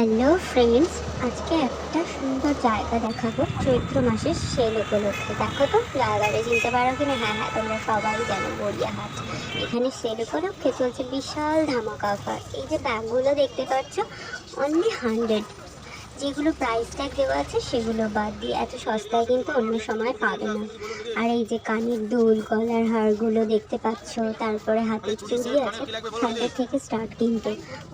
Hello friends, আজকে একটা সুন্দর জায়গা দেখাবো চৈত্র মাসের সেল উপলক্ষে। দেখো তো জায়গাটা চিনতে পারো কিনা? হ্যাঁ হ্যাঁ, তোমরা সবাই জানো, গড়িয়াহাট। এখানে সেল উপলক্ষে চলছে বিশাল ধামাকা অফার। এই যে ব্যাগগুলো দেখতে পাচ্ছ, অনলি 100। যেগুলো প্রাইস ট্যাগ দেওয়া আছে সেগুলো বাদ দিয়ে এত সস্তায় কিন্তু অন্য সময় পাবে না। আর এই যে কানের দুল, গলার হারগুলো দেখতে পাচ্ছ, তারপরে হাতের চুড়ি আছে। 100 থেকে স্টার্ট, কিন্তু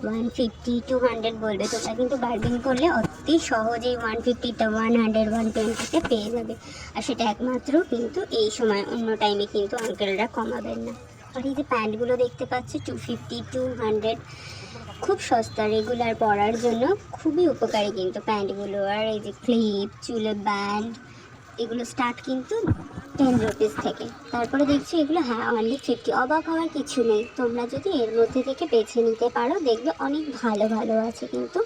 150 200 বলবে তোমরা, কিন্তু বার্গেন করলে অতি সহজেই 150টা 100 120তে পেয়ে যাবে। আর সেটা একমাত্র কিন্তু এই সময়, অন্য টাইমে কিন্তু আঙ্কেলরা কমাবেন না। আর এই যে প্যান্টগুলো দেখতে পাচ্ছি 250 200, খুব সস্তা, রেগুলার পরার জন্য খুবই উপকারী কিন্তু প্যান্টগুলো। আর এই যে ক্লিপ, চুলে ব্যান্ড, এগুলো স্টার্ট কিন্তু 10 রুপিস থেকে। তারপরে দেখছি এগুলো হ্যাঁ অনলি 50। অবাক হওয়ার কিছু নেই, তোমরা যদি এর মধ্যে থেকে বেছে নিতে পারো দেখবে অনেক ভালো ভালো আছে, কিন্তু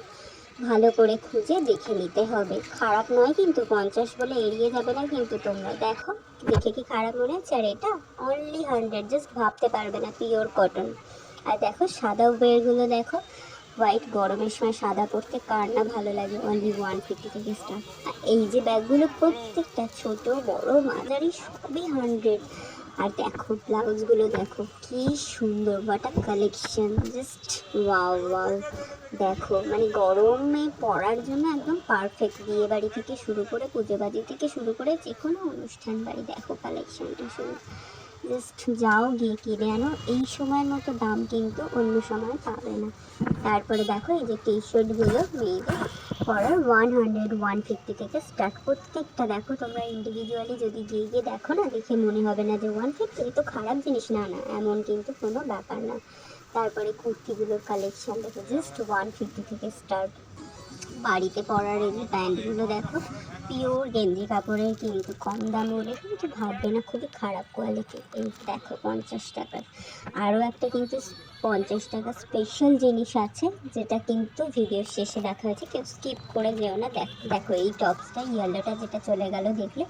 ভালো করে খুঁজে দেখে নিতে হবে। খারাপ নয় কিন্তু, 50 বলে এড়িয়ে যাবে না কিন্তু। তোমরা দেখো, দেখে কি খারাপ মনে হচ্ছে? আর এটা অনলি 100, জাস্ট ভাবতে পারবে না, পিওর কটন। আর দেখো সাদা ওয়্যারগুলো দেখো, হোয়াইট, গরমের সময় সাদা পরতে কার না ভালো লাগে। অনলি 150 থেকে স্টার্ট। আর এই যে ব্যাগগুলো প্রত্যেকটা ছোট বড় মাঝারি সবই 100। আর দেখো ব্লাউজগুলো দেখো কি সুন্দর, what a collection, just wow wow. দেখো মানে গরমে পরার জন্য একদম পারফেক্ট। বিয়ে বাড়ি থেকে শুরু করে, পুজো বাড়ি থেকে শুরু করে যে কোনো অনুষ্ঠান বাড়ি, দেখো কালেকশনটা শুরু। জাস্ট যাও গিয়ে কিনে আনো, এই সময়ের মতো দাম কিন্তু অন্য সময় পাবে না। তারপরে দেখো এই যে টি শার্টগুলো মেয়েদের পরার 150 থেকে স্টার্ট। প্রত্যেকটা দেখো তোমরা ইন্ডিভিজুয়ালি যদি গিয়ে গিয়ে দেখো না, দেখে মনে হবে না যে 150 তো খারাপ জিনিস, না না, এমন কিন্তু কোনো ব্যাপার না। তারপরে কুর্তিগুলোর কালেকশন দেখো, জাস্ট 150 থেকে স্টার্ট। বাড়িতে পরার এই যে প্যান্টগুলো দেখো, পিওর গেঞ্জি কাপড়ের, কিন্তু কম দাম বলে কিন্তু ভাববে না খুবই খারাপ কোয়ালিটি। এই দেখো 50 টাকার। আরও একটা কিন্তু 50 টাকা স্পেশাল জিনিস আছে, যেটা কিন্তু ভিডিওর শেষে দেখা হয়েছে, কেউ স্কিপ করে যেও না। দেখো এই টপসটা ইয়েলোটা যেটা চলে গেল দেখলে,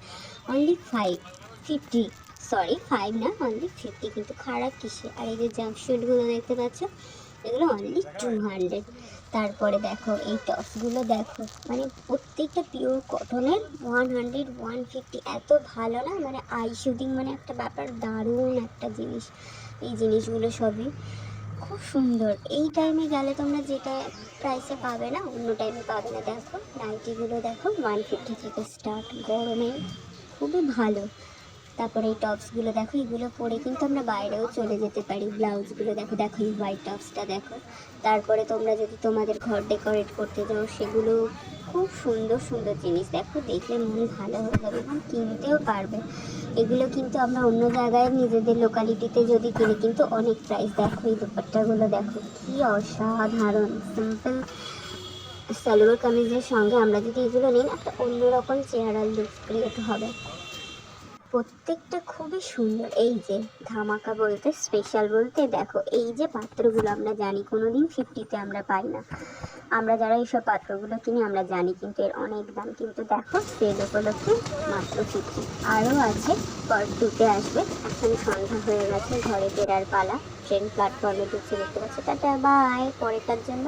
অনলি 550, সরি 5 না, অনলি 50, কিন্তু খারাপ কিসে। আর এই যে জাম্পশুটগুলো দেখতে পাচ্ছ, এগুলো অনলি 200। তারপরে দেখো এই টপসগুলো দেখো, মানে প্রত্যেকটা পিওর কটনের, 100 150, এত ভালো না, মানে আই শুটিং মানে একটা ব্যাপার, দারুণ একটা জিনিস। এই জিনিসগুলো সবই খুব সুন্দর। এই টাইমে গেলে তোমরা যেটা প্রাইসে পাবে না, অন্য টাইমে পাবে না। দেখো নাইটিগুলো দেখো, 150 থেকে স্টার্ট, গরমে খুবই ভালো। তারপরে এই টপসগুলো দেখো, এগুলো পরে কিন্তু আমরা বাইরেও চলে যেতে পারি। ব্লাউজগুলো দেখো, দেখো এই হোয়াইট টপসটা দেখো। তারপরে তোমরা যদি তোমাদের ঘর ডেকোরেট করতে যাও, সেগুলো খুব সুন্দর সুন্দর জিনিস দেখো, দেখলে মন ভালো হয়ে যাবে এবং কিনতেও পারবে। এগুলো কিন্তু আমরা অন্য জায়গায় নিজেদের লোকালিটিতে যদি কিনি কিন্তু অনেক প্রাইস। দেখো এই দুপাট্টাগুলো দেখো কি অসাধারণ, সিম্পল সালোয়ার কামিজের সঙ্গে আমরা যদি এগুলো নিই, একটা অন্যরকম চেহারার লুক ক্রিয়েট হবে। প্রত্যেকটা খুবই সুন্দর। এই যে ধামাকা বলতে, স্পেশাল বলতে, দেখো এই যে পাত্রগুলো, আমরা জানি কোনোদিন 50তে আমরা পাই না। আমরা যারা এইসব পাত্রগুলো কিনি আমরা জানি কিন্তু এর অনেক দাম, কিন্তু দেখো সেল উপলক্ষে মাত্র 50। আরও আছে, পার্ট 2তে আসবে। এখন সন্ধ্যা হয়ে গেছে, ঘরে ফেরার পালা। ট্রেন প্ল্যাটফর্মে ঢুকছে, দেখতে পাচ্ছি। টাটা বাই, পরেরটার জন্য